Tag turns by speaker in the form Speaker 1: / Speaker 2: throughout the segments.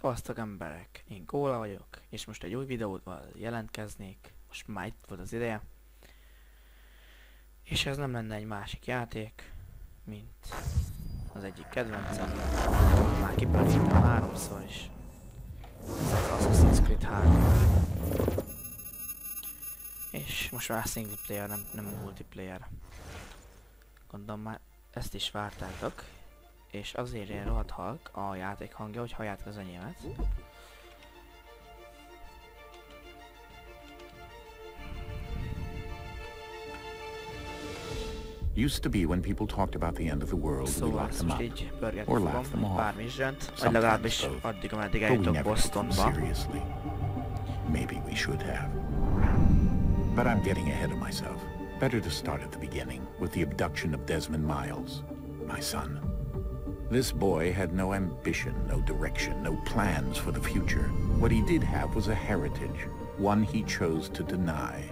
Speaker 1: Szevasztok emberek, én Kóla vagyok, és most egy új videóval jelentkeznék, most már itt volt az ideje. És ez nem lenne egy másik játék, mint az egyik kedvencem, már kipróbáltam háromszor is. Ez az Assassin's Creed 3. És most már single player, nem multiplayer. Gondolom már ezt is vártátok. És azért ilyen rohadt halk a játék hangja, hogy halljátok az enyémet.
Speaker 2: Used to be when people talked about the end of the world, we
Speaker 1: Szóval
Speaker 2: locked
Speaker 1: ezt
Speaker 2: them
Speaker 1: most
Speaker 2: up,
Speaker 1: így pörgetni
Speaker 2: or laughed
Speaker 1: fogom,
Speaker 2: them off.
Speaker 1: bármi is rend, vagy
Speaker 2: Sometimes
Speaker 1: legalábbis
Speaker 2: both.
Speaker 1: addig, ameddig
Speaker 2: But we
Speaker 1: eljutok
Speaker 2: never took them
Speaker 1: Bostonba.
Speaker 2: seriously. Maybe we should have. But I'm getting ahead of myself. Better to start at the beginning, with the abduction of Desmond Miles, my son. This boy had no ambition, no direction, no plans for the future. What he did have was a heritage, one he chose to deny.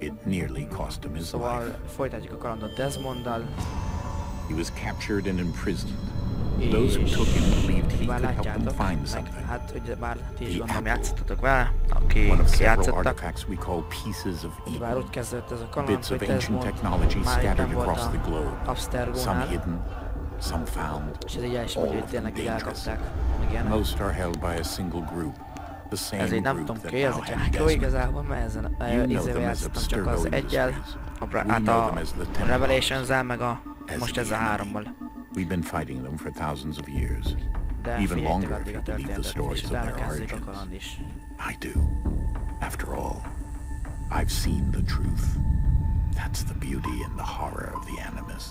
Speaker 2: It nearly cost him his life.
Speaker 1: Szóval folytatjuk a kalandot Desmonddal.
Speaker 2: He was captured and imprisoned. Those who took him believed he could help them find something.
Speaker 1: Hát ugye már ti is gondolom játszottatok vele, aki
Speaker 2: One of several
Speaker 1: játszottak.
Speaker 2: artifacts we call pieces of
Speaker 1: Már
Speaker 2: Eden.
Speaker 1: úgy kezdődött ez a kaland,
Speaker 2: Bits
Speaker 1: hogy
Speaker 2: of ancient
Speaker 1: Desmond
Speaker 2: technology
Speaker 1: már
Speaker 2: scattered
Speaker 1: nem volt
Speaker 2: across the
Speaker 1: a
Speaker 2: globe. Some
Speaker 1: Abstergónál,
Speaker 2: hidden, some found.
Speaker 1: és ez így elismeri, hogy tényleg így elkapták, meg ilyenek.
Speaker 2: Most are held by a single group. The same
Speaker 1: Ez így nem
Speaker 2: group
Speaker 1: tudom
Speaker 2: that
Speaker 1: ki, ez
Speaker 2: now
Speaker 1: egy
Speaker 2: had
Speaker 1: hackó
Speaker 2: Desmond.
Speaker 1: igazából, mert ezen
Speaker 2: You know
Speaker 1: izével
Speaker 2: them as
Speaker 1: játszottam csak az
Speaker 2: Abstergo
Speaker 1: egyel,
Speaker 2: Industries.
Speaker 1: hát
Speaker 2: We know
Speaker 1: a
Speaker 2: them as the Templars.
Speaker 1: Revelations-el, meg
Speaker 2: As
Speaker 1: most
Speaker 2: the
Speaker 1: ez a
Speaker 2: enemy.
Speaker 1: hárommal.
Speaker 2: We've been fighting them for thousands of years.
Speaker 1: De
Speaker 2: Even
Speaker 1: figyeljetek
Speaker 2: longer
Speaker 1: addig
Speaker 2: if
Speaker 1: a
Speaker 2: you believe the
Speaker 1: történetet,
Speaker 2: stories
Speaker 1: és
Speaker 2: of
Speaker 1: utána
Speaker 2: their
Speaker 1: kezdődik a
Speaker 2: origins.
Speaker 1: kaland is.
Speaker 2: I do. After all, I've seen the truth. That's the beauty and the horror of the Animus.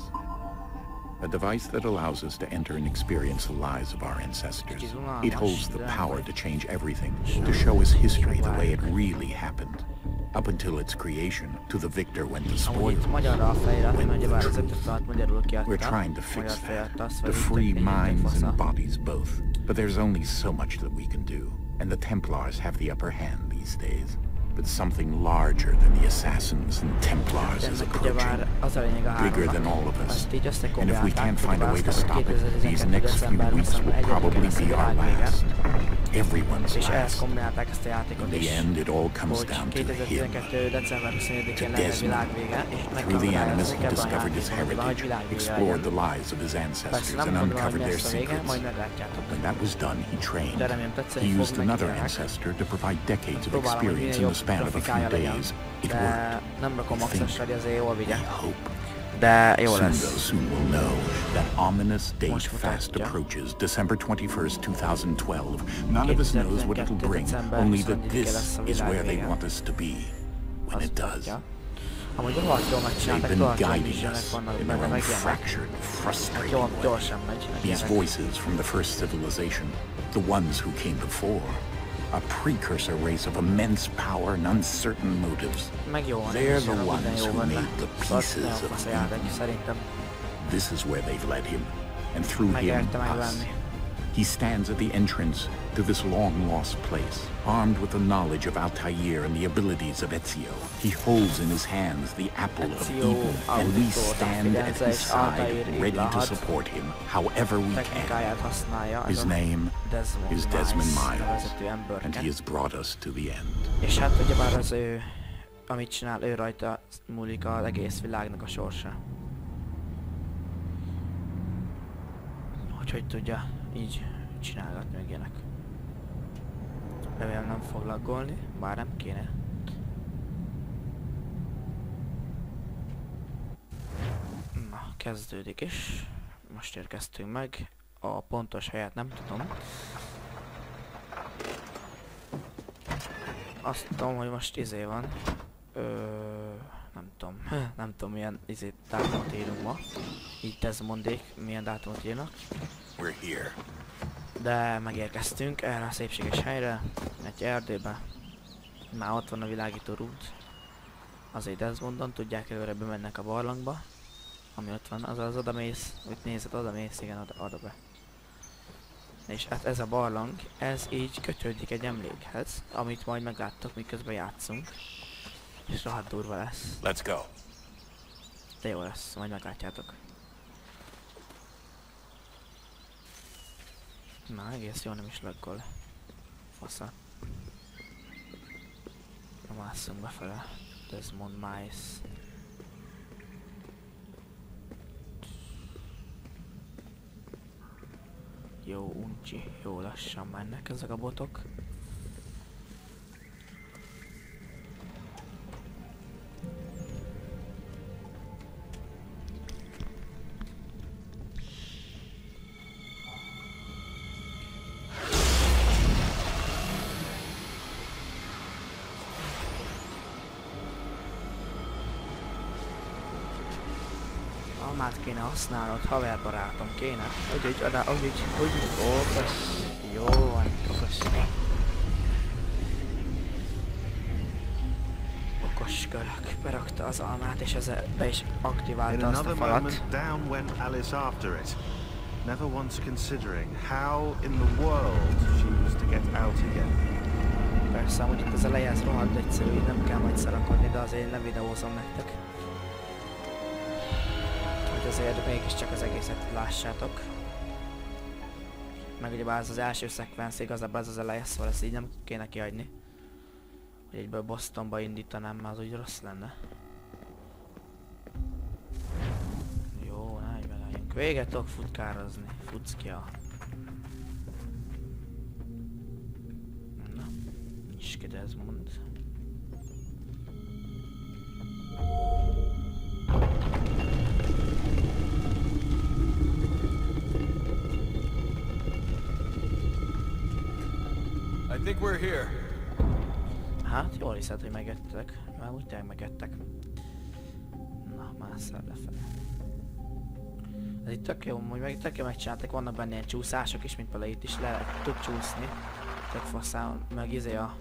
Speaker 2: A device that allows us to enter and experience the lives of our ancestors. It holds the power to change everything, to show us history the way it really happened. Up until its creation, to the victor went the
Speaker 1: Amúgy
Speaker 2: spoil.
Speaker 1: itt magyarra a fejre,
Speaker 2: When
Speaker 1: mert
Speaker 2: the
Speaker 1: ugyebár
Speaker 2: truth.
Speaker 1: ezeket alatt magyarul kiadta.
Speaker 2: We're trying to fix
Speaker 1: magyar fejre
Speaker 2: that,
Speaker 1: azt,
Speaker 2: to
Speaker 1: vagy
Speaker 2: free
Speaker 1: így tök
Speaker 2: minds
Speaker 1: fasza.
Speaker 2: and bodies both. But there's only so much that we can do, and the Templars have the upper hand these days. But something larger than the Assassins and Templars is
Speaker 1: Ennek ugyebár
Speaker 2: approaching,
Speaker 1: az a lényeg a
Speaker 2: bigger
Speaker 1: háromnak.
Speaker 2: than all of us.
Speaker 1: Azt így
Speaker 2: And if we can't find a way to
Speaker 1: összekombinálták,
Speaker 2: stop it, these
Speaker 1: 2012.
Speaker 2: next few
Speaker 1: decemberben
Speaker 2: weeks will
Speaker 1: aztán
Speaker 2: probably
Speaker 1: egyébként
Speaker 2: be our
Speaker 1: lesz a világ
Speaker 2: last.
Speaker 1: vége.
Speaker 2: Everyone's
Speaker 1: És ehhez
Speaker 2: last.
Speaker 1: kombinálták ezt a játékot
Speaker 2: In
Speaker 1: is,
Speaker 2: the end, it all comes
Speaker 1: hogy
Speaker 2: down to him.
Speaker 1: 2012. december 25-én
Speaker 2: To
Speaker 1: lenne
Speaker 2: Desmond.
Speaker 1: világvége, és meg
Speaker 2: Through
Speaker 1: kell
Speaker 2: the Animus,
Speaker 1: magyarázni
Speaker 2: he
Speaker 1: ebben a
Speaker 2: discovered his
Speaker 1: játékban, hogy
Speaker 2: heritage,
Speaker 1: világvége
Speaker 2: explored
Speaker 1: legyen.
Speaker 2: the lives of his
Speaker 1: Persze
Speaker 2: ancestors,
Speaker 1: nem
Speaker 2: and
Speaker 1: tudom, hogy
Speaker 2: uncovered
Speaker 1: mi
Speaker 2: their
Speaker 1: lesz a vége,
Speaker 2: secrets.
Speaker 1: majd meglátjátok.
Speaker 2: When that was done, he trained.
Speaker 1: De remélem tetszeni
Speaker 2: He
Speaker 1: fog
Speaker 2: used
Speaker 1: meg
Speaker 2: another
Speaker 1: ilyenek.
Speaker 2: ancestor to provide decades of
Speaker 1: Próbálom, hogy
Speaker 2: experience
Speaker 1: minél
Speaker 2: in the
Speaker 1: jobb
Speaker 2: span of a few
Speaker 1: grafikája legyen,
Speaker 2: days. It
Speaker 1: de
Speaker 2: worked.
Speaker 1: nem rakom maxosra, hogy azért jól vigye.
Speaker 2: We hope.
Speaker 1: De jó
Speaker 2: Soon,
Speaker 1: lesz.
Speaker 2: though, soon we'll know that ominous date
Speaker 1: Most
Speaker 2: fast
Speaker 1: mutatja.
Speaker 2: approaches, December 21st, 2012. None of us knows what it'll bring,
Speaker 1: december
Speaker 2: only that
Speaker 1: 21-e
Speaker 2: this
Speaker 1: lesz a
Speaker 2: is where they
Speaker 1: világvége.
Speaker 2: want us to be when it does.
Speaker 1: Amúgy rohadt jól
Speaker 2: They've
Speaker 1: megcsináltak,
Speaker 2: been
Speaker 1: rohadt jó
Speaker 2: guiding
Speaker 1: visionek
Speaker 2: us
Speaker 1: vannak
Speaker 2: in
Speaker 1: benne,
Speaker 2: their own
Speaker 1: meg ilyenek.
Speaker 2: fractured,
Speaker 1: Jó,
Speaker 2: frustrating
Speaker 1: gyorsan
Speaker 2: way.
Speaker 1: megy, meg
Speaker 2: These
Speaker 1: ilyenek.
Speaker 2: voices from the first civilization, the ones who came before, a precursor race of immense power and uncertain motives.
Speaker 1: Meg jó van,
Speaker 2: They're
Speaker 1: és
Speaker 2: the
Speaker 1: minden
Speaker 2: ones
Speaker 1: jó
Speaker 2: who
Speaker 1: benne.
Speaker 2: made the
Speaker 1: Szóval
Speaker 2: pieces
Speaker 1: nagyon
Speaker 2: of
Speaker 1: fasz a játék, szerintem.
Speaker 2: This is where they've led him, and through him,
Speaker 1: Megérte
Speaker 2: us.
Speaker 1: megvenni.
Speaker 2: He stands at the entrance to this long-lost place, armed with the knowledge of Altair and the abilities of Ezio. He holds in his hands the apple of
Speaker 1: Ezio,
Speaker 2: Eden, and we
Speaker 1: Auditor,
Speaker 2: stand at
Speaker 1: Firenze
Speaker 2: his
Speaker 1: és
Speaker 2: side,
Speaker 1: Altair
Speaker 2: ready to
Speaker 1: Iglahad.
Speaker 2: support him however we can.
Speaker 1: Technikáját használja,
Speaker 2: His
Speaker 1: ez a
Speaker 2: name is Desmond Miles,
Speaker 1: nevezetű
Speaker 2: and
Speaker 1: emberke.
Speaker 2: he has brought us to the end.
Speaker 1: És hát ugyebár az ő, amit csinál, ő rajta múlik az egész világnak a sorsa. Hogy tudja így csinálgatni meg ilyenek. Remélem nem fog laggolni, bár nem kéne. Na, kezdődik is. Most érkeztünk meg. A pontos helyet nem tudom. Azt tudom, hogy most izé van. Nem tudom. Nem tudom milyen izé dátumot írunk ma. Így Desmondék milyen dátumot írnak.
Speaker 2: We're here.
Speaker 1: De megérkeztünk erre a szépséges helyre, egy erdőbe. Már ott van a világító rút. Azért Desmondon, tudják, előre bemennek a barlangba. Ami ott van, az oda mész, úgy nézed, oda mész, igen, oda be. És hát ez a barlang, ez így kötődik egy emlékhez, amit majd megláttok, miközben játszunk. És rohadt durva lesz.
Speaker 2: Let's go.
Speaker 1: De jó lesz, majd meglátjátok. Na, egész jó, nem is laggol. Fasza. Na, másszunk befele. Desmond Mice. Jó uncsi, jó lassan mennek ezek a botok. Almát kéne használnod, haverbarátom kéne. Úgy, okos. Jó van, okos. Okos görög. Berakta az almát, és ezzel be is aktiválta azt a falat.
Speaker 3: Down went Alice after it, never once considering how in the world she was to get out again.
Speaker 1: Persze, amúgy itt az eleje ez rohadt egyszerű, így nem kell majd szarakodni, de azért nem videózom nektek. Azért mégiscsak az egészet lássátok. Meg ugyebár ez az első szekvensz, igazából ez az eleje, szóval ezt így nem kéne kihagyni. Hogy egyből Bostonba indítanám, mert az úgy rossz lenne. Jó, ne beleljünk. Véget tudok futkározni. Fuckia. Na, is ki Desmond.
Speaker 4: I think we're here.
Speaker 1: Hát, jól hiszed, hogy megjöttek. Már úgy tényleg megjöttek. Na, másszál lefele. Ez itt tök jó, hogy tök jó megcsináltak, vannak benne ilyen csúszások is, mint például itt is tud csúszni. Tök faszán, meg izé a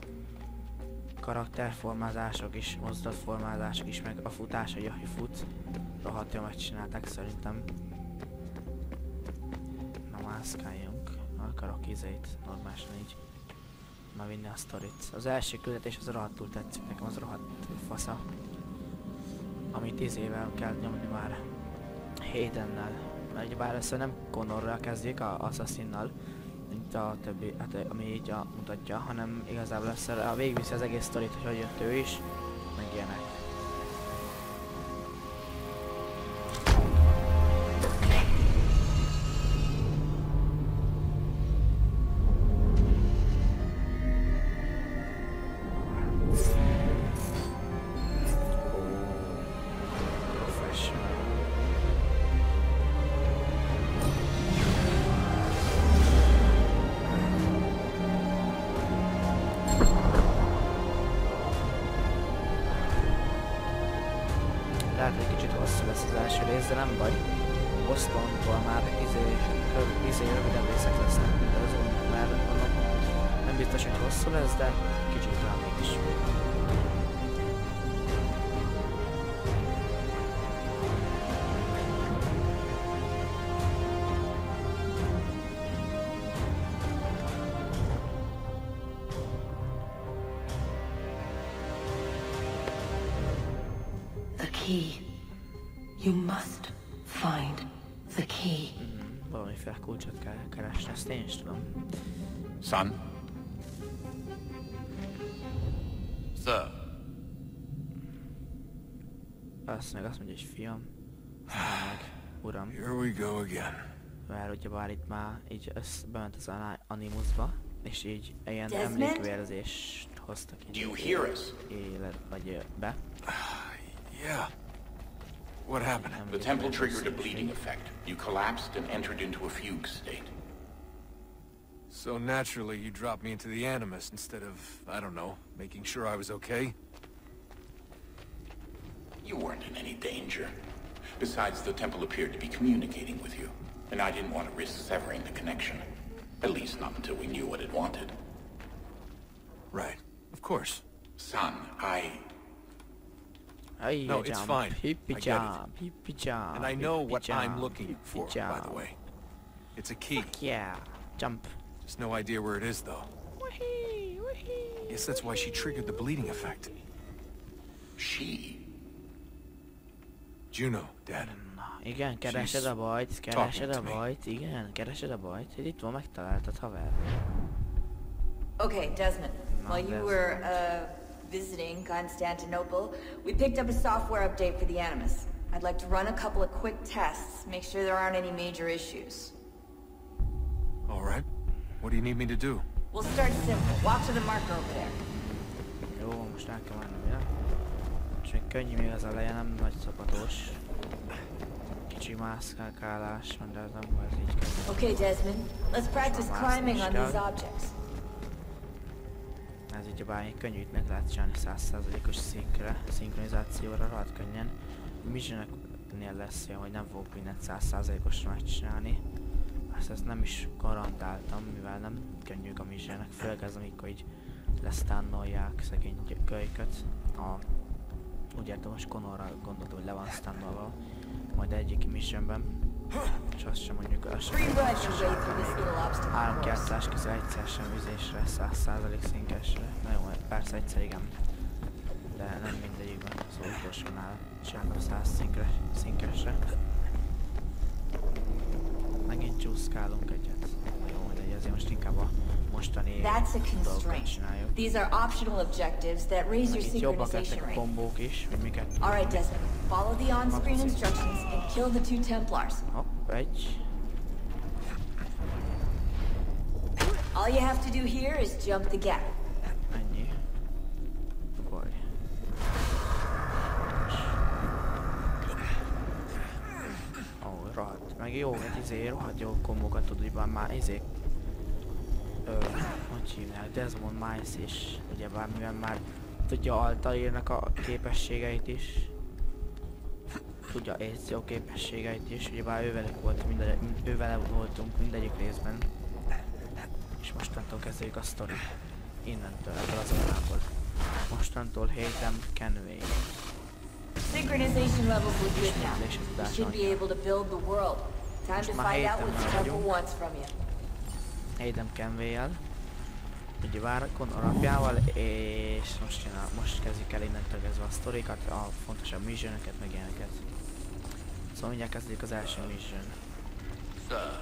Speaker 1: karakterformázások is, mozdulatformázások is, meg a futás, hogy fut. Rohadt jól megcsinálták szerintem. Na, mászkáljunk. Akarok izét, normálisan így. Már vinni a sztorit. Az első küldetés az rohadtul tetszik, nekem az rohadt fasza. Amit 10 éve kell nyomni már Haydennel. Mert ugyebár először nem Connorral kezdjük, a Assassinnal, mint a többi, hát ami így mutatja, hanem igazából először végigviszi az egész sztorit, hogy jött ő is, meg ilyenek. Lehet, hogy kicsit hosszú lesz az első rész, de nem baj. Bostontól már rövidebb részek lesznek, mint azon, mert mondom, nem biztos, hogy hosszú lesz, de kicsit talán mégis.
Speaker 5: The key. You must find the key.
Speaker 1: Valamiféle kulcsot kell keresni, ezt én is tudom.
Speaker 2: Son?
Speaker 4: Sir.
Speaker 1: Azt meg azt mondja, hogy fiam. Aztán meg, uram.
Speaker 4: Here we go again.
Speaker 1: Mert ugyebár itt már így bement az animusba, és így ilyen
Speaker 5: Desmond?
Speaker 1: emlékvérzést hoztak így.
Speaker 6: Do you hear us?
Speaker 1: Élet, vagy be.
Speaker 4: Yeah. What happened?
Speaker 6: The temple triggered a bleeding effect. You collapsed and entered into a fugue state.
Speaker 4: So naturally you dropped me into the Animus instead of, I don't know, making sure I was okay?
Speaker 6: You weren't in any danger. Besides, the temple appeared to be communicating with you, and I didn't want to risk severing the connection. At least not until we knew what it wanted.
Speaker 4: Right. Of course.
Speaker 6: Son,
Speaker 4: No, it's fine. I get it. And I know what I'm looking for, by the way. It's a key.
Speaker 1: Yeah, jump.
Speaker 4: Just no idea where it is, though. Guess that's why she triggered the bleeding effect.
Speaker 6: She?
Speaker 4: Juno, Dad.
Speaker 1: Na, igen, keresed a bajt, igen, keresed a bajt. Itt van, megtaláltad, haver.
Speaker 7: Okay, Desmond. While you were, visiting Constantinople, we picked up a software update for the Animus. I'd like to run a couple of quick tests, make sure there aren't any major issues.
Speaker 4: All right. What do you need me to do?
Speaker 7: We'll start simple. Walk to the marker over there.
Speaker 1: Jó, most el kell mennem, ja? És még könnyű még az eleje, nem nagy szakadós. Kicsi mászkálás, de ez nem volt így könnyű.
Speaker 7: Okay, Desmond. Let's practice climbing on these objects.
Speaker 1: Ez így a bármi könnyű, itt meg lehet csinálni 100%-os szinkronizációra, rohadt könnyen. Missioneknél lesz olyan, hogy nem fogok mindent 100%-osra megcsinálni. Ezt nem is garantáltam, mivel nem könnyűk a missionek, főleg ez amikor így lesztánnolják szegény kölyköt. Úgy értem, most Connorra gondolt, hogy le van sztánnolva, majd egyik missionben. És azt sem mondjuk, azt sem mondjuk, 3 kijátszás közül egyszer sem üzésre, 100% szinkesre. Na jó, persze egyszer igen, de nem mindegyikben, szóval utolsónál csinálom 100 szinkesre. Megint csúszkálunk egyet. Jó, mindegy, ezért most inkább a mostani dolgokat csináljuk.
Speaker 7: These are optional objectives that raise your synchronization rate.
Speaker 1: Kombók is, hogy miket tudunk.
Speaker 7: Alright, Desmond. Follow the on-screen instructions and kill the 2 Templars.
Speaker 1: Hopp, egy.
Speaker 7: All you have to do here is jump the gap.
Speaker 1: Ennyi. Ugorj. Ó, rohadt. Meg jó, hogy rohadt jó kombókat tud, hogy már hogy hívják, Desmond Miles is, ugyebár mivel már tudja Altairnak a képességeit is, tudja Ezio képességeit is, ugyebár ővele voltunk mindegyik részben, és mostantól kezdjük a sztori, innentől, ebből az órából. Mostantól Hayden Kenway.
Speaker 7: Synchronization levels look good now. You should be able to build the world. Time to find out what the temple wants from you.
Speaker 1: Hayden Kenway-jel, ugye Connor apjával, és most kezdjük el innentől kezdve a sztorikat, a fontosabb missionöket, meg ilyeneket. Szóval mindjárt kezdjük az első mission.
Speaker 8: Sir,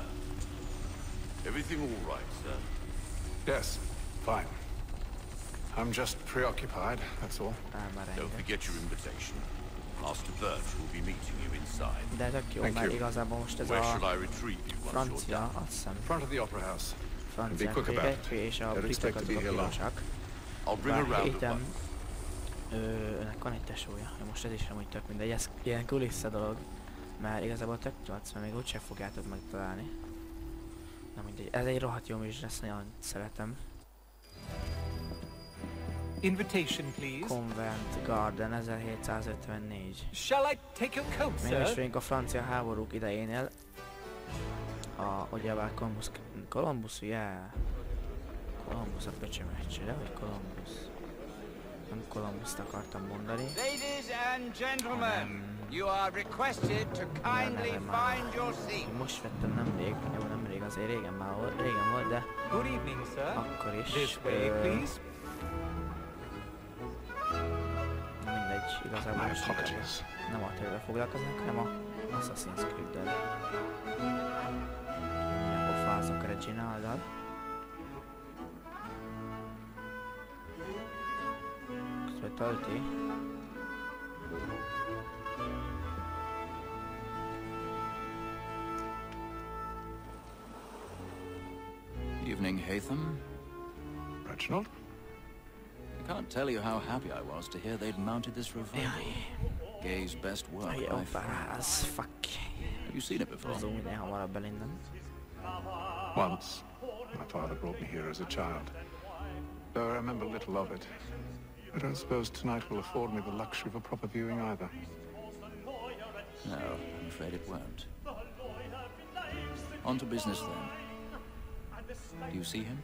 Speaker 8: everything all right, sir?
Speaker 2: Yes, fine. I'm just preoccupied, that's all.
Speaker 8: Don't forget your invitation. Master Birch will be meeting you inside.
Speaker 1: De tök jó, mert igazából most ez a francia, azt hiszem.
Speaker 2: Front of the opera house.
Speaker 1: Francia félfő és a britek azok a pirosak. Bár Hayden, önnek van egy tesója, most ez is nem úgy tök mindegy, ez ilyen kulissza dolog. Mert igazából tök tudsz, mert még úgyse fogjátok megtalálni. Na mindegy, ez egy rohadt jó mission, ezt nagyon szeretem.
Speaker 9: Invitation, please.
Speaker 1: Convent Garden 1754.
Speaker 9: Shall I take your coat, sir?
Speaker 1: Megmesélünk a francia háborúk idejénél. Ugyebár Columbus, yeah. Columbus a pöcsömöccse, de hogy Columbus. Nem Columbust akartam mondani.
Speaker 10: Ladies and gentlemen, you are requested to kindly find your seat.
Speaker 1: Most vettem nemrég, jó nemrég, azért régen volt, de
Speaker 9: good evening, sir.
Speaker 1: Akkor is.
Speaker 9: This way, please.
Speaker 1: Mindegy, igazából most nem a tőle foglalkoznak, hanem a Assassin's Creed-del. Pofázok a Reginaldal. Közben tölti.
Speaker 11: Evening, Haytham.
Speaker 2: Reginald?
Speaker 11: I can't tell you how happy I was to hear they'd mounted this revival. Gay's best work, I thought.
Speaker 1: Fuck.
Speaker 11: Have you seen it before?
Speaker 2: Once. My father brought me here as a child. Though I remember little of it. I don't suppose tonight will afford me the luxury of a proper viewing either.
Speaker 11: No, I'm afraid it won't. On to business then. Do you see him?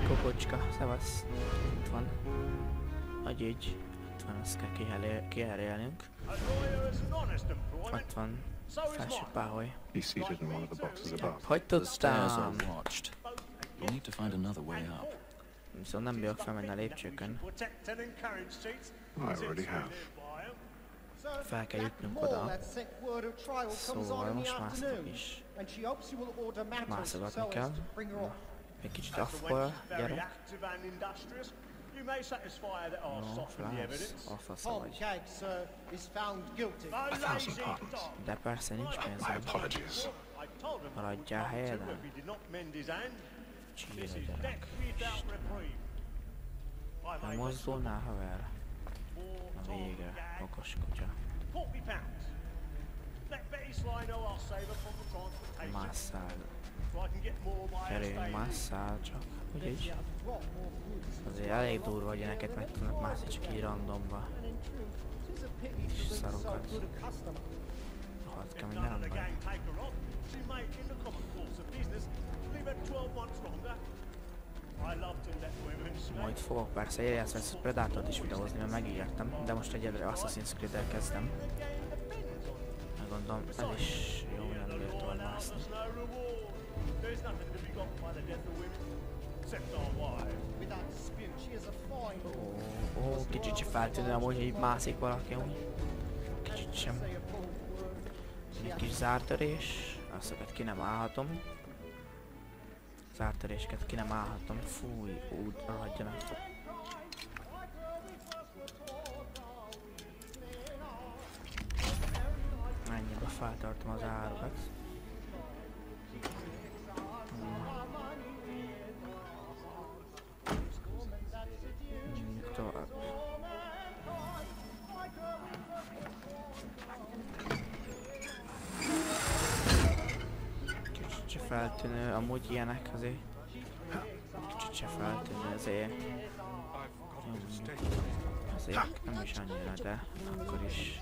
Speaker 1: Kopocska, szevasz. Itt van. Agyügy. Itt van, azt kell kiherélnünk. Ott van. Felső páholy.
Speaker 2: Hogy
Speaker 11: tudtam? You'll need to find another way up.
Speaker 1: Viszont nem bírok felmenni a lépcsőkön. Fel kell jutnunk oda. Szóval most másztok is. Mászogatni kell. Egy kicsit affol, gyerünk. No, Flash, a fasza vagy. De persze nincs pénzem. Maradjál helyeden. Csíre gyerek. Nem mozdulnál, haver? Na végre, okos kutya. Másszál. Gyerünk, másszál csak. Úgyis. Azért elég durva, hogy ilyeneket meg tudnak mászni csak így randomba. És szarokat. Rohadt kemény, nem baj. Majd fogok persze Szekvensz Predátort is videózni, mert megígértem, de most egyelőre Assassin's Creed-el kezdem. Meggondolom, ez is jó, nem bírt tovább mászni. Ó, kicsit se feltűnő amúgy, hogy mászik valaki amúgy. Kicsit sem. Egy kis zártörés, azokat ki nem állhatom. Zártöréseket ki nem állhatom. Fúj, úgy rohadja meg. Ennyibe feltartom az árukat. Tovább. Kicsit se feltűnő, amúgy ilyenek azért. Kicsit se feltűnő azért. Azért nem is annyira, de akkor is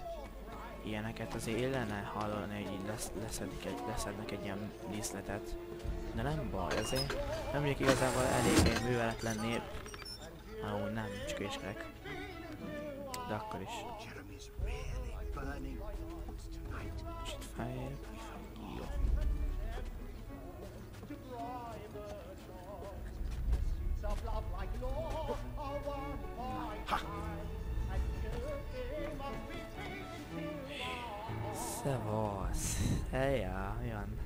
Speaker 1: ilyeneket azért illene hallani, hogy így leszednek egy ilyen díszletet. De nem baj, azért nem mondjuk igazából elég műveletlen nép. Amúgy nem, csak ismerek. De akkor is. Kicsit feljebb. Jó. Ha! Szevasztok! Helya, olyan.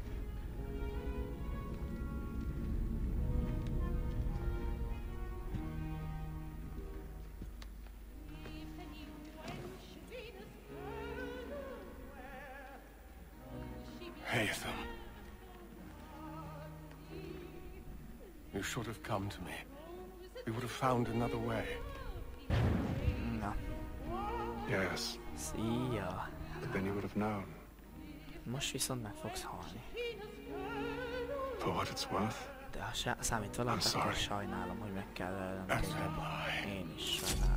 Speaker 12: You should have come to me. We would have found another way.
Speaker 1: No.
Speaker 12: Yes.
Speaker 1: Szia.
Speaker 12: But then you would have known.
Speaker 1: Most viszont meg fogsz halni.
Speaker 12: For what it's worth.
Speaker 1: De ha számít valamit, akkor sajnálom, hogy meg kell ölnöm téged. Én is sajnálom.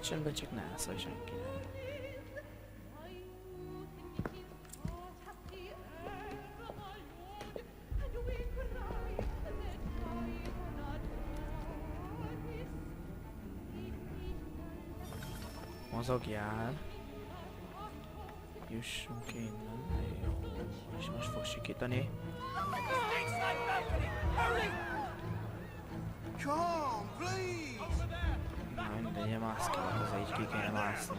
Speaker 1: Csendben, csak ne szólj senkinek. Mozogjál. Jussunk innen. Jó. És most fog sikítani. Mindegy, mászkálok, az így ki kéne mászni.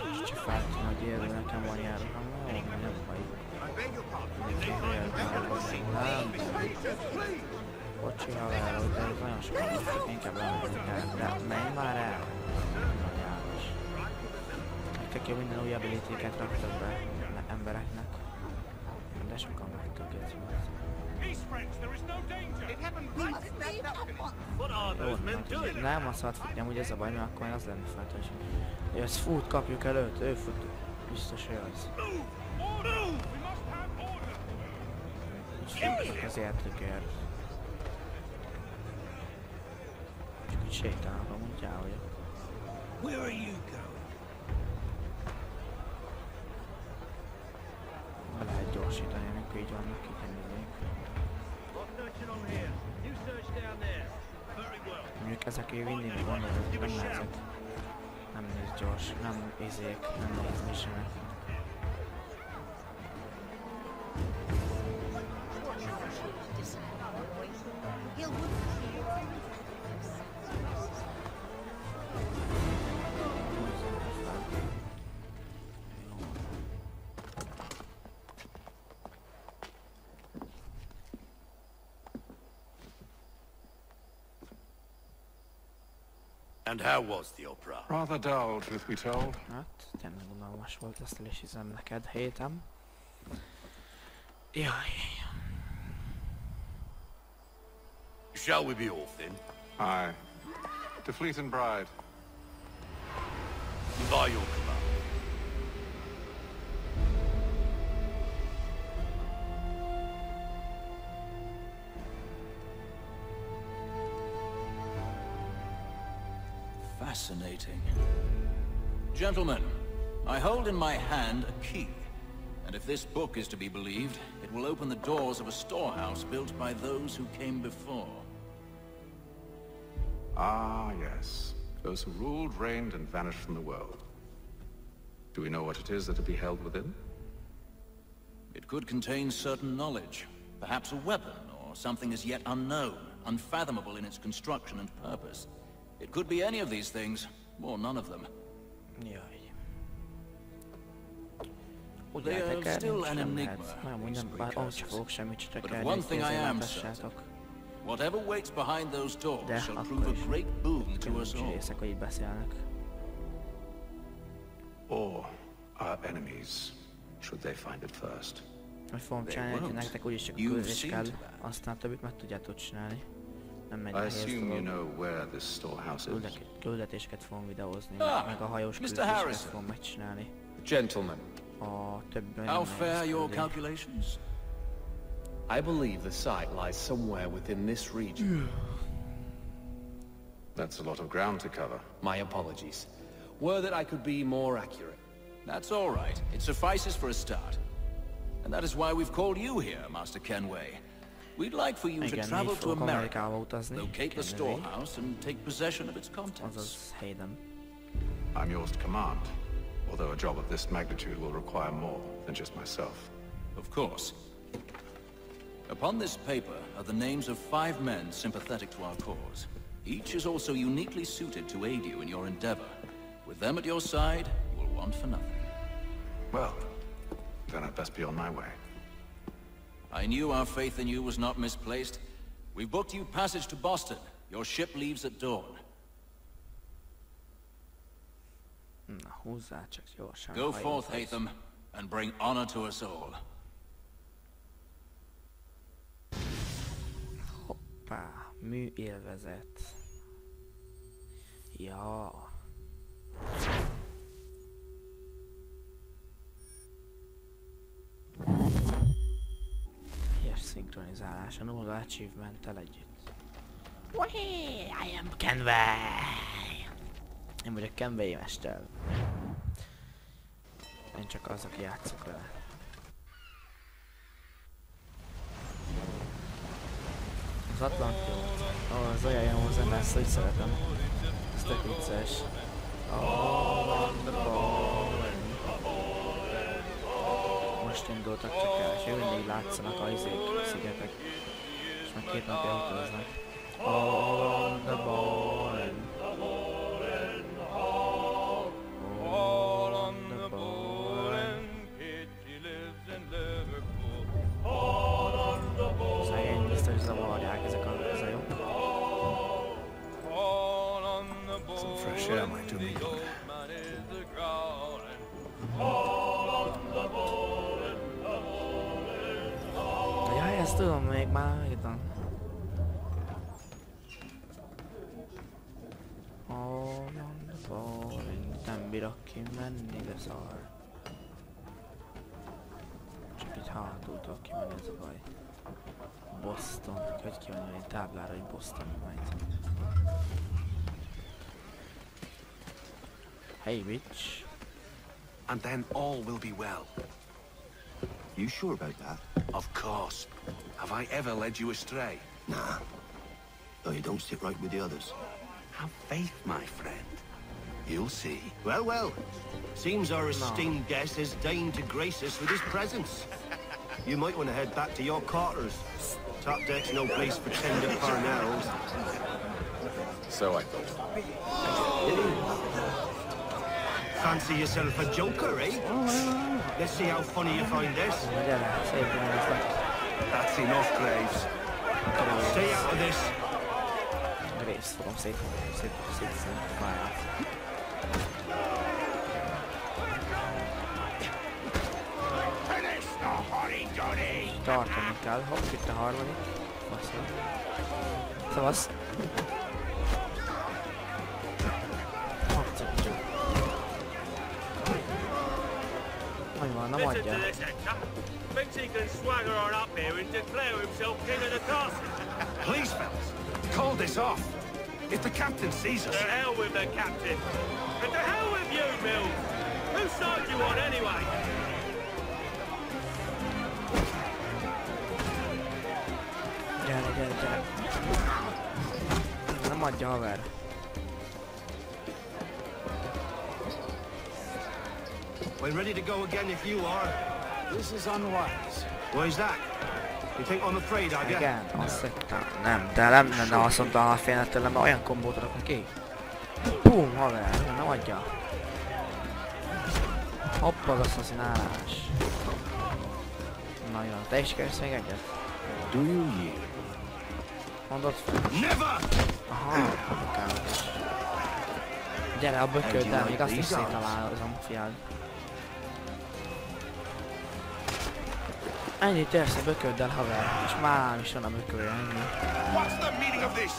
Speaker 1: Kicsit csak feltűn, hogy élő nekem van járva. Nem baj. Nem. Bocsi, haverok, de ez nagyon sokan mondjuk, inkább elmenni el. De menj már el! Nagy állás. Nektek jó minden új ability-ket raktak be embereknek. De sokan megtökélt. Jó, nem azt szabad futni, amúgy ez a baj, mert akkor az lenne feltűnés. Jössz, fut, kapjuk előtt, ő fut. Biztos, hogy az. És az értőkér. Csak így sétálnak, amúgy el vagyok. így vannak, igen nézzék. Mondjuk ezekért vinni, mi gondolod, nem nehezek. Nem néz gyors, nem izék, nem néz missionek.
Speaker 8: And how was the opera?
Speaker 12: Rather dull, truth be told.
Speaker 1: Hát, tényleg unalmas volt, ezt el is hiszem neked, hétem. Jaj.
Speaker 8: Shall we be off then?
Speaker 12: Aye. To Fleet and Bride.
Speaker 8: By your command.
Speaker 11: Fascinating. Gentlemen, I hold in my hand a key. And if this book is to be believed, it will open the doors of a storehouse built by those who came before.
Speaker 12: Ah, yes. Those who ruled, reigned, and vanished from the world. Do we know what it is that will be held within?
Speaker 11: It could contain certain knowledge. Perhaps a weapon, or something as yet unknown, unfathomable in its construction and purpose. It could be any of these things, or none of them.
Speaker 1: Jaj.
Speaker 11: They are still an enigma. But one thing I am certain. Whatever waits behind those doors shall prove a great boon to us all.
Speaker 12: Or our enemies, should they find it first.
Speaker 1: Hogy fogom csinálni, hogy nektek úgyis csak a küldés kell, aztán a többit meg tudjátok csinálni. Nem megy nehéz dolog. Küldetéseket fogom videózni, meg a hajós küldetéseket fogom megcsinálni.
Speaker 13: Gentlemen,
Speaker 1: a többi
Speaker 11: how fair your calculations?
Speaker 13: I believe the site lies somewhere within this region.
Speaker 12: That's a lot of ground to cover.
Speaker 13: My apologies. Were that I could be more accurate.
Speaker 11: That's all right. It suffices for a start. And that is why we've called you here, Master Kenway. We'd like for you to travel to America, locate the storehouse, and take possession of its contents.
Speaker 12: I'm yours to command, although a job of this magnitude will require more than just myself.
Speaker 11: Of course. Upon this paper are the names of 5 men sympathetic to our cause. Each is also uniquely suited to aid you in your endeavor. With them at your side, you will want for nothing.
Speaker 12: Well, then I'd best be on my way.
Speaker 11: I knew our faith in you was not misplaced. We've booked you passage to Boston. Your ship leaves at dawn. Go forth, Hatham, and bring honor to us all.
Speaker 1: Hoppá, műélvezet. Ja. Ilyes szinkronizálás a nulla achievement-tel együtt. Wahé, I am Kenway! Én vagyok Kenway mester. Én csak az, aki játszok vele. Az Atlantium. Az olyan jó hozzá, ezt úgy szeretem. Ez tök vicces. Most indultak csak el, és mindig látszanak a szigetek. És meg 2 napja utaznak. On the ball and all on the ball and Kitty lives in Liverpool. All on the ball. Szegény biztos zavarják ezek a zajok.
Speaker 12: Some fresh air might do me good.
Speaker 1: Jaj, ezt tudom még már megítom. Nem bírok kimenni, de szar. Csak így hátul tudok kimenni, ez a baj. Boston, hogy kimenni egy táblára, hogy Boston majd. Hey, bitch.
Speaker 3: And then all will be well.
Speaker 14: You sure about that?
Speaker 8: Of course. Have I ever led you astray?
Speaker 14: Nah. Though you don't sit right with the others.
Speaker 8: Have faith, my friend. You'll see.
Speaker 14: Well, well. Seems our esteemed guest has deigned to grace us with his presence. You might want to head back to your quarters. Top deck's no place for tender parnells.
Speaker 12: So I thought.
Speaker 14: Fancy yourself a joker, eh? Let's see how funny you find this.
Speaker 3: That's enough, Graves.
Speaker 14: Stay out of this.
Speaker 1: Graves fogom szétszedni a pályát. Tartani kell. Hopp, itt a harmadik. Szavasz. Hogy van, nem adja.
Speaker 15: Thinks he can swagger on up here and declare himself king of the castle.
Speaker 3: Please, fellas, call this off. If the captain sees us...
Speaker 15: To hell with the captain. And to hell with you, Mills. Whose side you on, anyway?
Speaker 1: Gyere. Nem adja, haver.
Speaker 14: We're ready to go again if you are.
Speaker 8: This is unwise.
Speaker 14: Why is that? You think I'm afraid, are you?
Speaker 1: Igen, azt hittem. Nem, de nem lenne azt mondta, ha félne tőlem, mert olyan kombót adok neki. Bum, haver, nem adja. Hopp, az asszaszinálás. Na jó, te is kérsz még egyet?
Speaker 8: Do you yield?
Speaker 1: Mondod fel?
Speaker 14: Never!
Speaker 1: Aha, kell. Gyere a bököddel, még azt is széttalálozom, fiad. Ennyit érsz a bököddel, haver, és már is van a bökölje, ennyi.
Speaker 3: What's the meaning of this?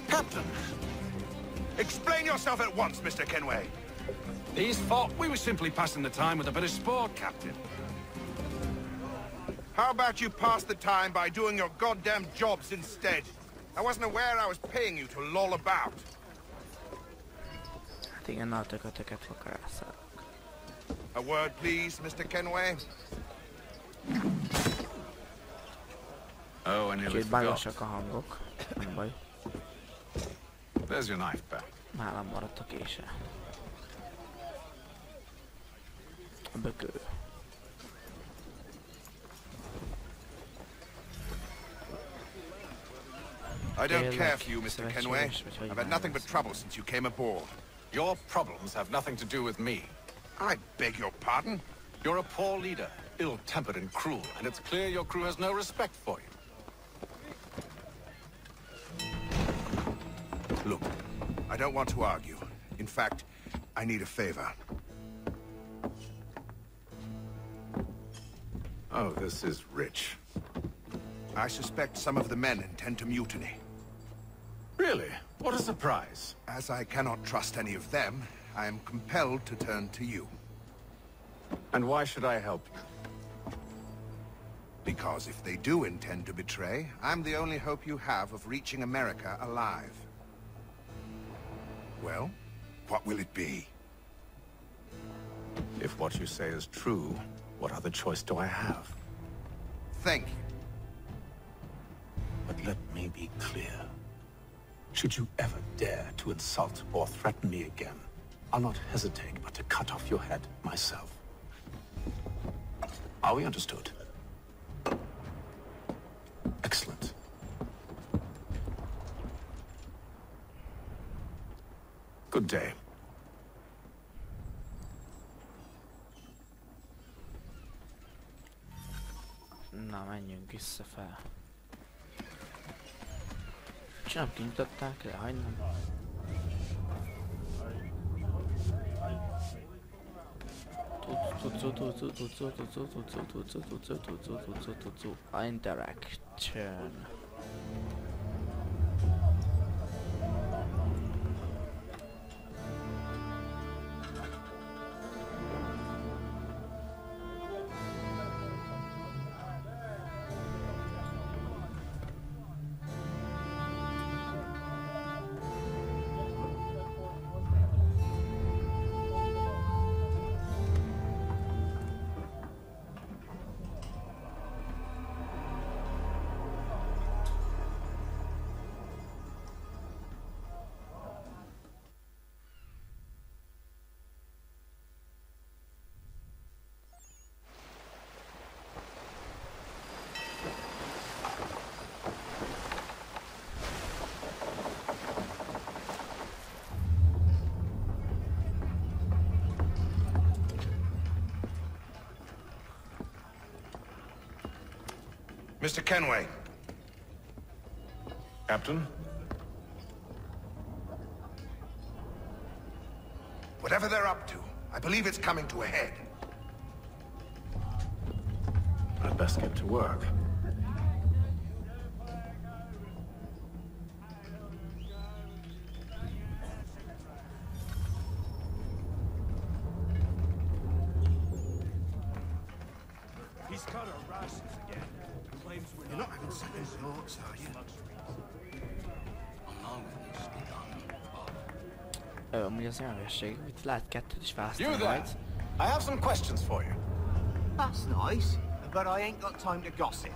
Speaker 3: Captain! Explain yourself at once, Mr. Kenway.
Speaker 8: His fault. We were simply passing the time with a bit of sport, Captain.
Speaker 3: How about you pass the time by doing your goddamn jobs instead? I wasn't aware I was paying you to loll about.
Speaker 1: Hát igen, na a tökötöket fakarászálok.
Speaker 3: A word, please, Mr. Kenway.
Speaker 12: Oh, I nearly
Speaker 1: Kicsit
Speaker 12: forgot.
Speaker 1: bányosak a hangok, nem baj.
Speaker 12: There's your knife back.
Speaker 1: Nálam maradt a kése. A bökő.
Speaker 3: I don't care for you, Mr. Kenway. I've had nothing but trouble since you came aboard.
Speaker 12: Your problems have nothing to do with me.
Speaker 3: I beg your pardon?
Speaker 12: You're a poor leader, ill-tempered and cruel, and it's clear your crew has no respect for you.
Speaker 3: Look, I don't want to argue. In fact, I need a favor.
Speaker 12: Oh, this is rich.
Speaker 3: I suspect some of the men intend to mutiny.
Speaker 12: Really? What a surprise.
Speaker 3: As I cannot trust any of them, I am compelled to turn to you.
Speaker 12: And why should I help you?
Speaker 3: Because if they do intend to betray, I'm the only hope you have of reaching America alive. Well, what will it be?
Speaker 12: If what you say is true, what other choice do I have?
Speaker 3: Thank you.
Speaker 8: But let me be clear. Should you ever dare to insult or threaten me again, I'll not hesitate but to cut off your head myself. Are we understood? Excellent. Good day.
Speaker 1: Na, menjünk vissza fel. És nem kinyitották le, hagynám. Interaction.
Speaker 16: Mr. Kenway.
Speaker 12: Captain?
Speaker 16: Whatever they're up to, I believe it's coming to a head.
Speaker 12: I'd best get to work.
Speaker 15: He's got our rations again. Claims we're
Speaker 14: You're not having second thoughts, are you?
Speaker 1: Amúgy az olyan hülyeség, itt lehet kettőt is választani
Speaker 13: You there!
Speaker 1: majd.
Speaker 13: I have some questions for you.
Speaker 10: That's nice, but I ain't got time to gossip.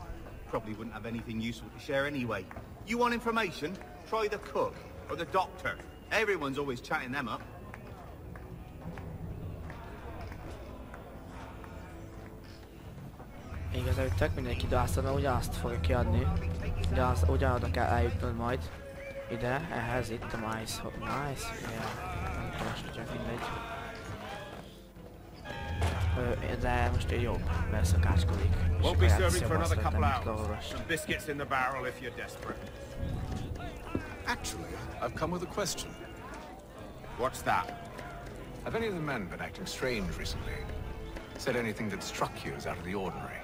Speaker 10: Probably wouldn't have anything useful to share anyway. You want information? Try the cook or the doctor. Everyone's always chatting them up.
Speaker 1: Igazából tök mindenki dászolna, ugyanazt fogja kiadni. De az ugyanoda kell eljutnod majd. Ide, ehhez itt a mice, yeah. Nem tudom, csak mindegy. De most egy jobb, mert szakácskodik.
Speaker 15: Won't be serving for another couple hours. Some biscuits in the barrel if you're desperate.
Speaker 12: Actually, I've come with a question.
Speaker 15: What's that?
Speaker 12: Have any of the men been acting strange recently? Said anything that struck you as out of the ordinary?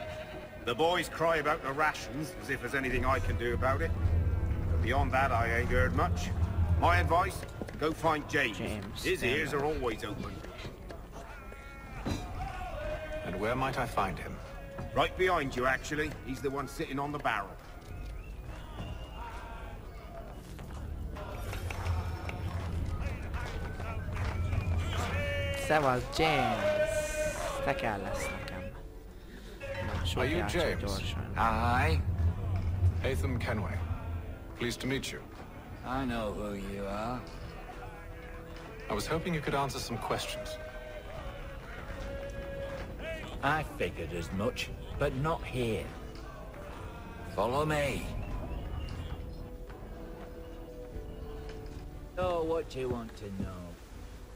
Speaker 15: The boys cry about the rations, as if there's anything I can do about it. But beyond that, I ain't heard much. My advice, go find James. His ears are always open.
Speaker 12: And where might I find him?
Speaker 15: Right behind you, actually. He's the one sitting on the barrel.
Speaker 1: Szevasz, James! Te kell lesz nekem.
Speaker 12: Are you James?
Speaker 10: Aye.
Speaker 12: Hatham Kenway. Pleased to meet you.
Speaker 10: I know who you are.
Speaker 12: I was hoping you could answer some questions.
Speaker 10: I figured as much, but not here. Follow me. Oh, what you want to know?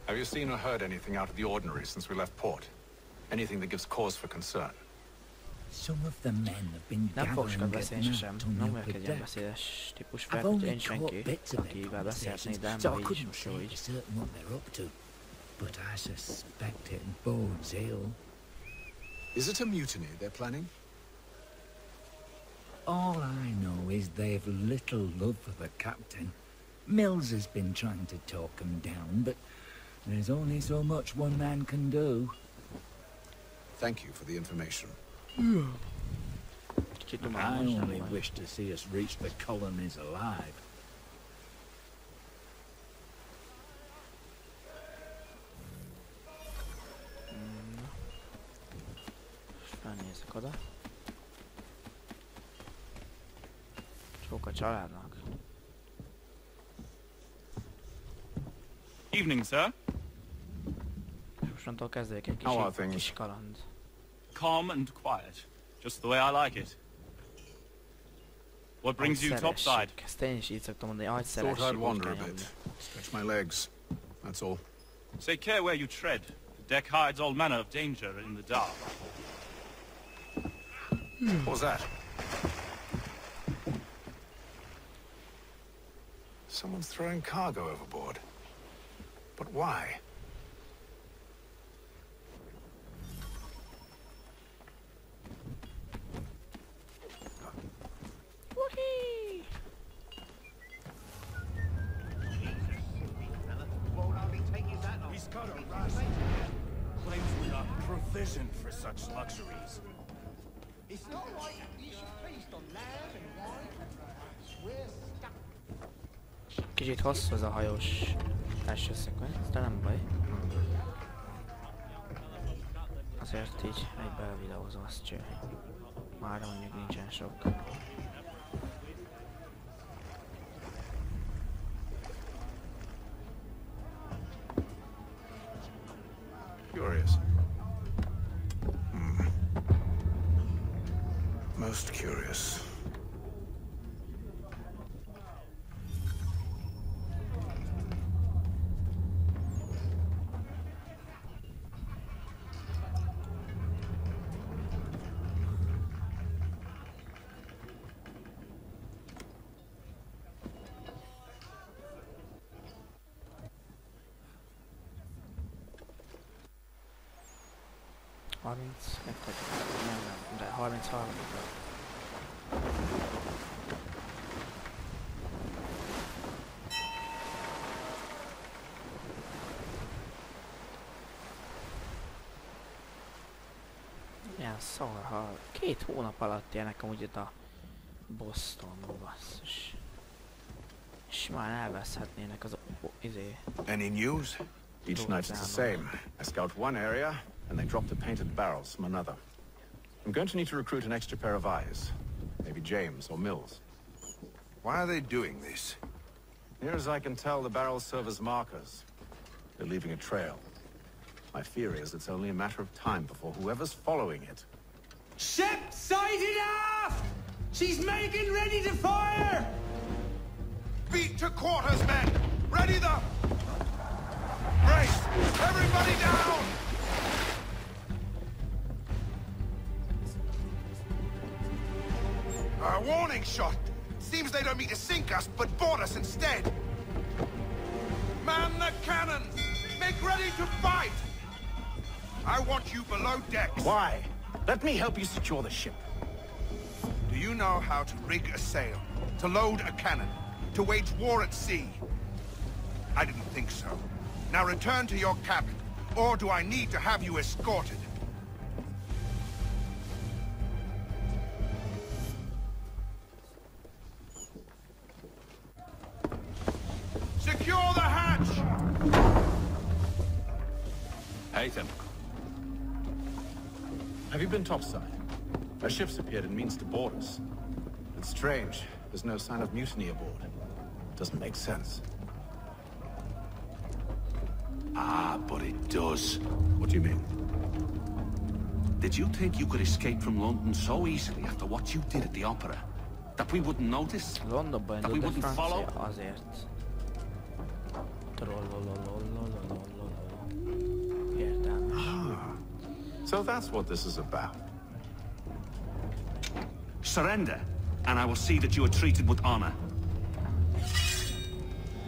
Speaker 12: Have you seen or heard anything out of the ordinary since we left port? Anything that gives cause for concern?
Speaker 10: Some of the men have been
Speaker 1: Nem fogok sokat
Speaker 10: gathering
Speaker 1: beszélni
Speaker 10: at
Speaker 1: sosem.
Speaker 10: night on
Speaker 1: Nem
Speaker 10: the
Speaker 1: vagyok
Speaker 10: upper
Speaker 1: egy ilyen
Speaker 10: deck.
Speaker 1: beszédes típus,
Speaker 10: I've
Speaker 1: mert
Speaker 10: only
Speaker 1: én senki,
Speaker 10: caught bits of their
Speaker 1: akivel beszélni, de
Speaker 10: so I
Speaker 1: nem így,
Speaker 10: couldn't
Speaker 1: most
Speaker 10: say
Speaker 1: így.
Speaker 10: for certain what they're up to. But I suspect it bodes ill.
Speaker 12: Is it a mutiny they're planning?
Speaker 10: All I know is they've little love for the captain. Mills has been trying to talk him down, but there's only so much one man can do.
Speaker 12: Thank you for the information.
Speaker 10: I only wish to see us reach the colonies alive.
Speaker 1: Felnézek oda. Sok a családnak.
Speaker 17: Evening, sir.
Speaker 1: Mostantól kezdődik egy
Speaker 17: How are
Speaker 1: kis,
Speaker 17: things?
Speaker 1: kis kaland.
Speaker 17: Calm and quiet. Just the way I like it. What brings you topside?
Speaker 1: Ezt én is így szoktam mondani, ahogy
Speaker 12: Thought
Speaker 1: szeressük,
Speaker 12: I'd
Speaker 1: úgy
Speaker 12: wander
Speaker 1: kell
Speaker 12: a
Speaker 1: nyomni.
Speaker 12: bit. Stretch my legs. That's all.
Speaker 17: Take care where you tread. The deck hides all manner of danger in the dark.
Speaker 12: What was that? Someone's throwing cargo overboard. But why?
Speaker 1: Whee!
Speaker 15: He's got a ration. Claims we're not provisioned for such luxuries.
Speaker 18: It's not like you should feast on lamb and wine. We're stuck.
Speaker 1: Kicsit hosszú ez a hajós első szekvenc, de nem baj. Azért így egybe videózom, azt cső. Már mondjuk nincsen sok.
Speaker 12: Curious. Most curious.
Speaker 1: 32, nem, de 33. Ilyen szar, ha 2 hónap alatt élnek amúgy itt a Bostonba, basszus. És már elveszhetnének az izé.
Speaker 12: Any news? Each night's the same. I scout one area, and they drop the painted barrels from another. I'm going to need to recruit an extra pair of eyes. Maybe James or Mills.
Speaker 16: Why are they doing this?
Speaker 12: Near as I can tell, the barrels serve as markers. They're leaving a trail. My theory is it's only a matter of time before whoever's following it.
Speaker 18: Ship sighted aft! She's making ready to fire!
Speaker 16: Beat to quarters, men! Ready the... Brace! Everybody down! A warning shot! Seems they don't mean to sink us, but board us instead! Man the cannons! Make ready to fight! I want you below decks.
Speaker 12: Why? Let me help you secure the ship.
Speaker 16: Do you know how to rig a sail? To load a cannon? To wage war at sea? I didn't think so. Now return to your cabin, or do I need to have you escorted? Secure the hatch!
Speaker 12: Haytham. Have you been topside? A ship's appeared and means to board us. It's strange. There's no sign of mutiny aboard. Doesn't make sense.
Speaker 19: Ah, but it does.
Speaker 12: What do you mean?
Speaker 19: Did you think you could escape from London so easily after what you did at the opera? That we wouldn't notice? That we wouldn't follow?
Speaker 12: So that's what this is about.
Speaker 19: Surrender, and I will see that you are treated with honor.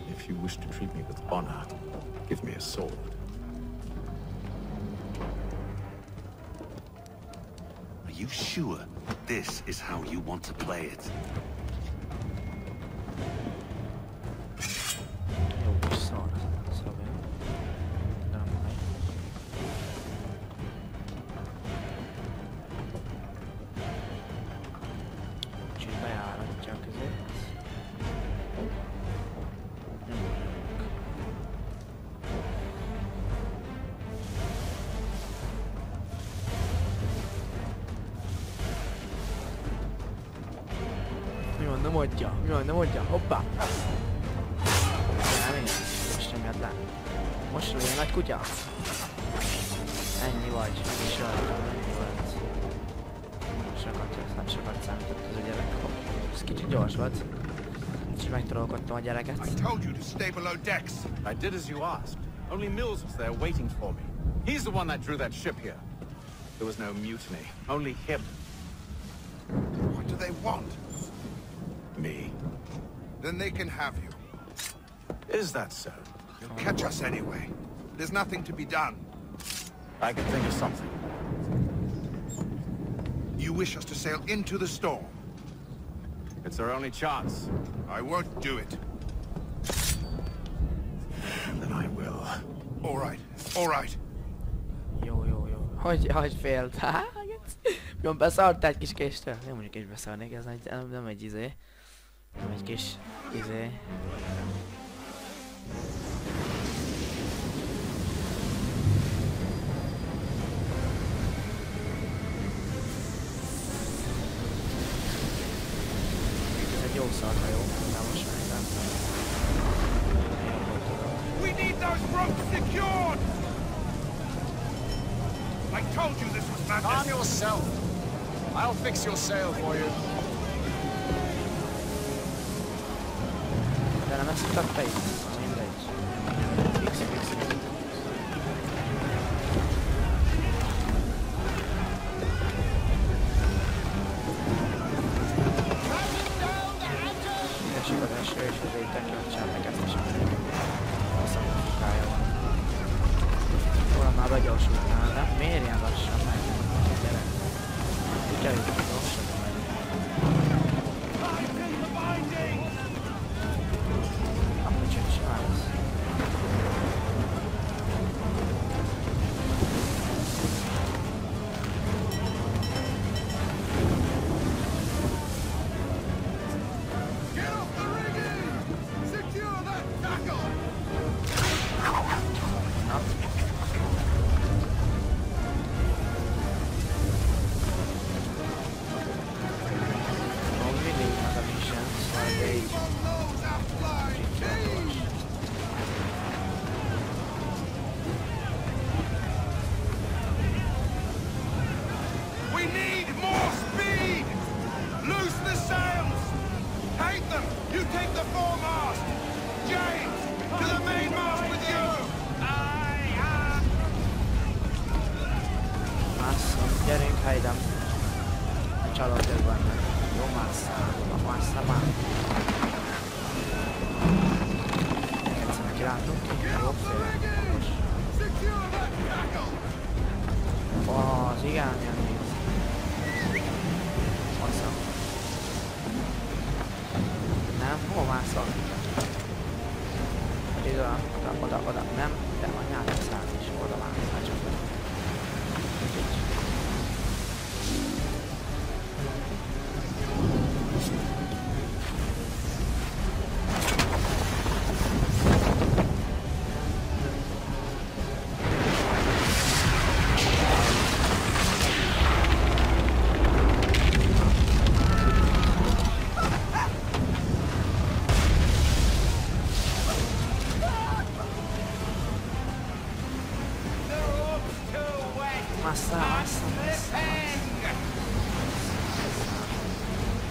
Speaker 12: If you wish to treat me with honor, give me a sword.
Speaker 19: Are you sure this is how you want to play it?
Speaker 1: Nem mondja, hoppá! Nem, most nem jött le. Most lőjön nagy kutya. Ennyi vagy, ennyi sajtam, ennyi volt. Sokat számított ez a gyerek. Ez kicsit gyors volt. És megtorolkodtam a gyereket.
Speaker 16: I told you to stay below decks.
Speaker 12: I did as you asked. Only Mills was there waiting for me. He's the one that drew that ship here. There was no mutiny, only him.
Speaker 16: What do they want?
Speaker 12: Me.
Speaker 16: Then they can have you.
Speaker 12: Is that so?
Speaker 16: They'll catch us anyway. There's nothing to be done.
Speaker 12: I can think of something.
Speaker 16: You wish us to sail into the storm?
Speaker 12: It's our only chance.
Speaker 16: I won't do it.
Speaker 12: Then I will.
Speaker 16: All right. All right.
Speaker 1: Jó. Hogy félt? Jön beszart egy kis késtől? Nem mondjuk is beszarnék, ez nem egy izé. Nem egy kis izé. Ez egy jó szarhajó, de most már nem.
Speaker 16: We need those ropes secured! I told you this was madness!
Speaker 13: Calm yourself! I'll fix your sail for you.
Speaker 1: De nem ezt tettem itt, mindegy. Fix. Esik az eső, és az éjtek csinálnak ezt is. A szakmukája van. Róla már már begyorsultál, de miért ilyen lassan megy? Gyere. Gyerünk, gyorsan megy. Amúgy csak csinálsz.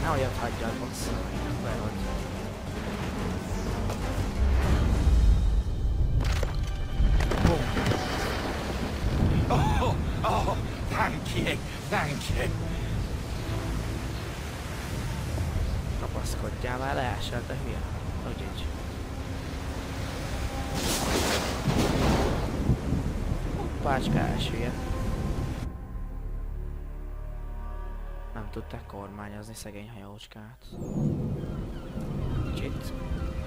Speaker 1: Ne olyat hagyjad, boss. Bejod.
Speaker 19: Oh, thank you, thank you.
Speaker 1: Kapaszkodjál már, leesel, te hülye. Úgyhogy. Pácska elsüllyed. Nem tudták kormányozni szegény hajócskát. Kicsit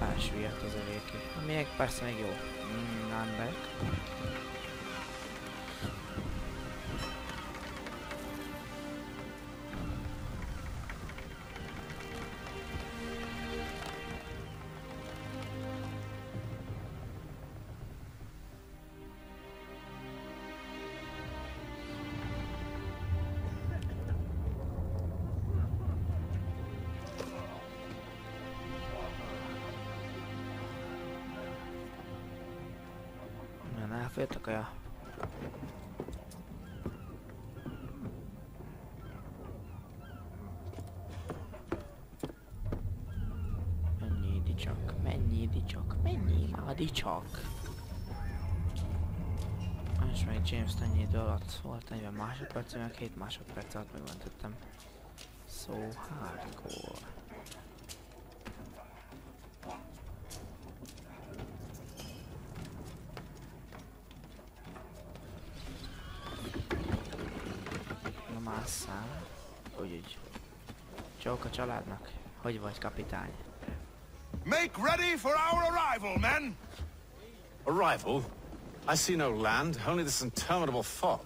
Speaker 1: elsüllyedt az övéki. Még persze még jó. I'm back. Elfogyott a kaja. Mennyi csak, mennyi csak, mennyi csak. És még James ennyi idő alatt volt 40 másodperc, meg 7 másodperc alatt megmentettem. So hardcore. Úgyhogy. Csók a családnak. Hogy vagy, kapitány?
Speaker 16: Make ready for our arrival, men!
Speaker 12: Arrival? I see no land, only this interminable fog.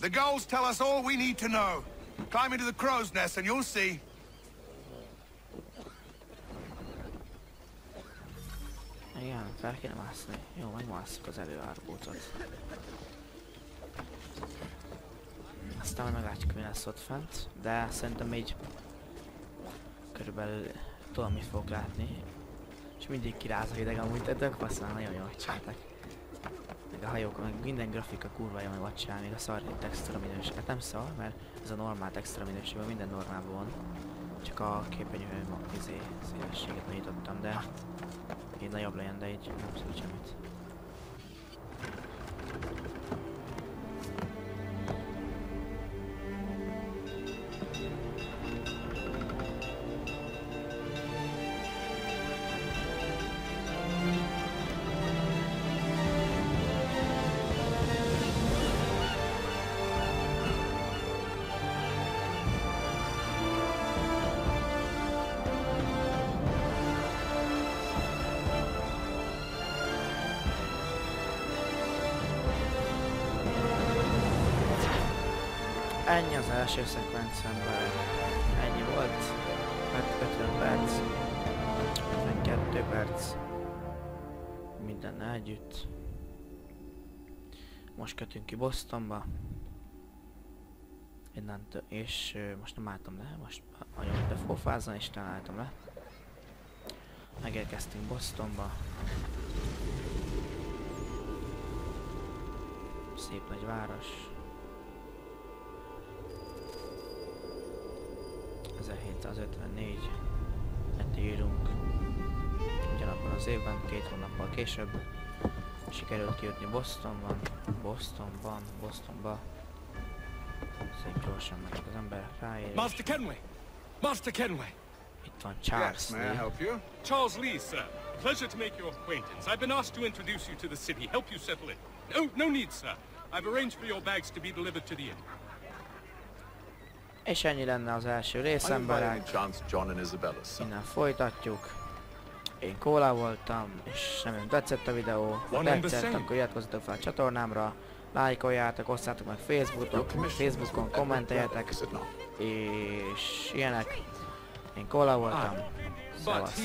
Speaker 16: The gulls tell us all we need to know. Climb into the crow's nest and you'll see.
Speaker 1: Igen, fel kéne mászni. Jó, megmásszuk az előárbócot. Aztán majd meglátjuk, mi lesz ott fent, de szerintem így körülbelül tudom, mit fogok látni. És mindig kiráz a hideg amúgy, de tök passzál, nagyon jól csináltak. Meg a hajók, meg minden grafika kurva jól vagy csinál, még a szar textúra minőség. Hát nem szar, mert ez a normál textúra minőségben minden normálban van. Csak a képernyő szélességet nagyítottam, de így nagyobb legyen, de így nem szól semmit. ennyi az első szekvenc emberek. Ennyi volt. 50 perc. 52 perc. Mindennel együtt. Most kötünk ki Bostonba. Innentől, és most nem álltam le, most nagyon defófázan és talán álltam le. Megérkeztünk Bostonba. Szép nagy város. 1754. írunk. Ugyanabban az évben, 2 hónappal később sikerült kijutni Bostonba. Szép gyorsan meg az ember ráér.
Speaker 20: Master Kenway! Master Kenway!
Speaker 1: Itt van Charles Lee.
Speaker 20: May I help you? Charles Lee, sir. Pleasure to make your acquaintance. I've been asked to introduce you to the city, help you settle it. No need, sir. I've arranged for your bags to be delivered to the inn.
Speaker 1: És ennyi lenne az első rész, emberek. Innen folytatjuk. Én Kóla voltam, és nem tetszett a videó. Ha tetszett, akkor iratkozzatok fel a csatornámra, lájkoljátok, osszátok meg Facebookon, kommenteljetek, és ilyenek. Én Kóla voltam. Szevasztok.